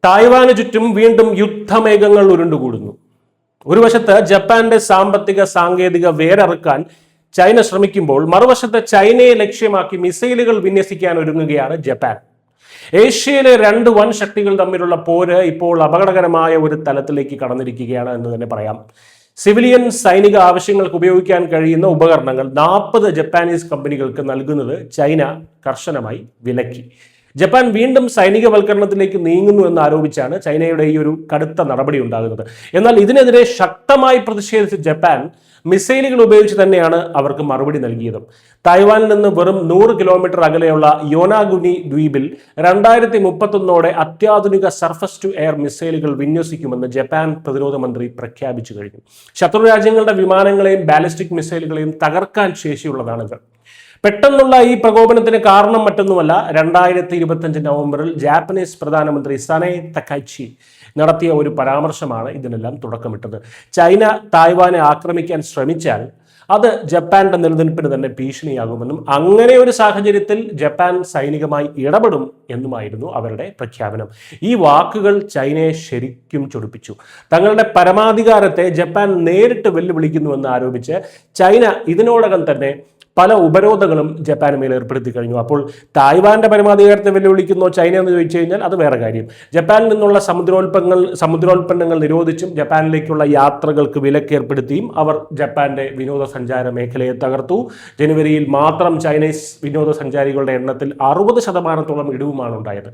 Taiwan ചുറ്റും വീണ്ടും യുദ്ധമേഘങ്ങൾ ഉരുണ്ടുകൂടുന്നു. ഒരു വശത്ത് ജപ്പാന്റെ സാമ്പത്തിക സാങ്കേതിക വേരറുക്കാൻ ചൈന ശ്രമിക്കുമ്പോൾ മറുവശത്ത് ചൈനയെ ലക്ഷ്യമാക്കി മിസൈലുകൾ വിന്യസിക്കാൻ ഒരുങ്ങുകയാണ് ജപ്പാൻ. ഏഷ്യയിലെ രണ്ട് വൻ ശക്തികൾ തമ്മിലുള്ള പോര് ഇപ്പോൾ അപകടകരമായ ഒരു തലത്തിലേക്ക് കടന്നിരിക്കുകയാണ് എന്ന് തന്നെ പറയാം. സിവിലിയൻ സൈനിക ആവശ്യങ്ങൾക്ക് ഉപയോഗിക്കാൻ കഴിയുന്ന ഉപകരണങ്ങൾ 40 ജപ്പാനീസ് കമ്പനികൾക്ക് നൽകുന്നത് ചൈന കർശനമായി വിലക്കി. ജപ്പാൻ വീണ്ടും സൈനികവൽക്കരണത്തിലേക്ക് നീങ്ങുന്നു എന്ന് ആരോപിച്ചാണ് ചൈനയുടെ ഈ ഒരു കടുത്ത നടപടി ഉണ്ടാകുന്നത്. എന്നാൽ ഇതിനെതിരെ ശക്തമായി പ്രതിഷേധിച്ച ജപ്പാൻ മിസൈലുകൾ ഉപയോഗിച്ച് തന്നെയാണ് അവർക്ക് മറുപടി നൽകിയത്. തായ്വാനിൽ നിന്ന് വെറും 100 കിലോമീറ്റർ അകലെയുള്ള യോനാഗുനി ദ്വീപിൽ 2031 അത്യാധുനിക സർഫസ് ടു എയർ മിസൈലുകൾ വിന്യസിക്കുമെന്ന് ജപ്പാൻ പ്രതിരോധ മന്ത്രി പ്രഖ്യാപിച്ചു കഴിഞ്ഞു. ശത്രു രാജ്യങ്ങളുടെ വിമാനങ്ങളെയും ബാലിസ്റ്റിക് മിസൈലുകളെയും തകർക്കാൻ ശേഷിയുള്ളതാണിത്. പെട്ടെന്നുള്ള ഈ പ്രകോപനത്തിന് കാരണം മറ്റൊന്നുമല്ല, 2025 നവംബറിൽ ജാപ്പനീസ് പ്രധാനമന്ത്രി സനെ തകൈച്ചി നടത്തിയ ഒരു പരാമർശമാണ് ഇതിനെല്ലാം തുടക്കമിട്ടത്. ചൈന തായ്വാനെ ആക്രമിക്കാൻ ശ്രമിച്ചാൽ അത് ജപ്പാന്റെ നിലനിൽപ്പിന് തന്നെ ഭീഷണിയാകുമെന്നും അങ്ങനെ ഒരു സാഹചര്യത്തിൽ ജപ്പാൻ സൈനികമായി ഇടപെടും എന്നുമായിരുന്നു അവരുടെ പ്രഖ്യാപനം. ഈ വാക്കുകൾ ചൈനയെ ശരിക്കും ചൊടിപ്പിച്ചു. തങ്ങളുടെ പരമാധികാരത്തെ ജപ്പാൻ നേരിട്ട് വെല്ലുവിളിക്കുന്നുവെന്ന് ആരോപിച്ച് ചൈന ഇതിനോടകം തന്നെ പല ഉപരോധങ്ങളും ജപ്പാന് മേൽ ഏർപ്പെടുത്തി കഴിഞ്ഞു. അപ്പോൾ തായ്വാന്റെ പരമാധികാരത്തെ വെല്ലുവിളിക്കുന്നോ ചൈന എന്ന് ചോദിച്ചു കഴിഞ്ഞാൽ അത് വേറെ കാര്യം. ജപ്പാനിൽ നിന്നുള്ള സമുദ്രോൽപ്പന്നങ്ങൾ നിരോധിച്ചും ജപ്പാനിലേക്കുള്ള യാത്രകൾക്ക് വിലക്കേർപ്പെടുത്തിയും അവർ ജപ്പാന്റെ വിനോദസഞ്ചാര മേഖലയെ തകർത്തു. ജനുവരിയിൽ മാത്രം ചൈനീസ് വിനോദസഞ്ചാരികളുടെ എണ്ണത്തിൽ 60% ഇടിവുമാണ് ഉണ്ടായത്.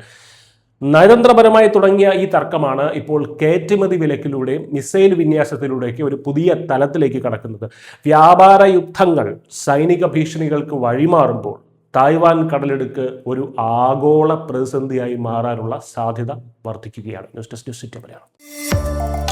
നയതന്ത്രപരമായി തുടങ്ങിയ ഈ തർക്കമാണ് ഇപ്പോൾ കയറ്റുമതി വിലക്കിലൂടെയും മിസൈൽ വിന്യാസത്തിലൂടെയൊക്കെ ഒരു പുതിയ തലത്തിലേക്ക് കടക്കുന്നത്. വ്യാപാര യുദ്ധങ്ങൾ സൈനിക ഭീഷണികൾക്ക് വഴിമാറുമ്പോൾ തായ്വാൻ കടലെടുക്ക് ഒരു ആഗോള പ്രതിസന്ധിയായി മാറാനുള്ള സാധ്യത വർദ്ധിക്കുകയാണ്. News desk news 8 Malayalam.